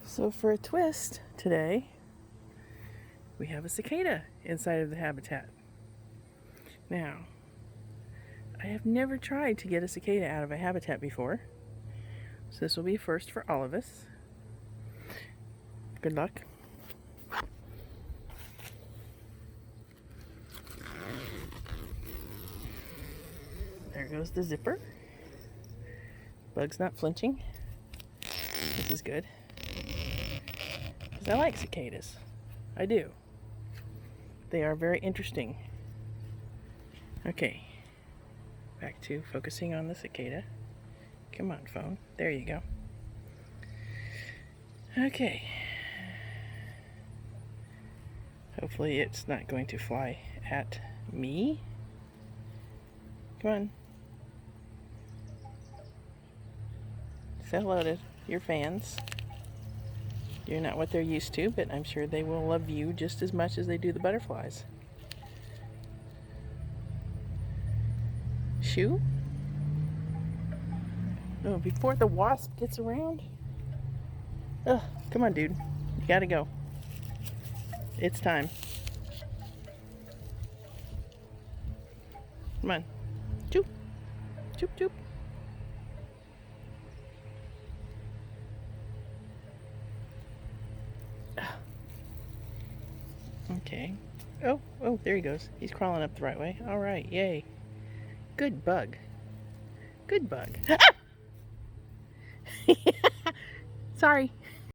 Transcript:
So for a twist today, we have a cicada inside of the habitat. Now, I have never tried to get a cicada out of a habitat before, so this will be a first for all of us. Good luck. There goes the zipper. Bug's not flinching. This is good. Because I like cicadas. I do. They are very interesting. Okay. Back to focusing on the cicada. Come on, phone. There you go. Okay. Hopefully it's not going to fly at me. Come on. Say hello to your fans. You're not what they're used to, but I'm sure they will love you just as much as they do the butterflies. Shoo? Oh, before the wasp gets around? Ugh, come on, dude. You gotta go. It's time. Come on. Choop. Choop, choop. Okay. Oh, there he goes. He's crawling up the right way. All right, yay. Good bug. Good bug. Sorry.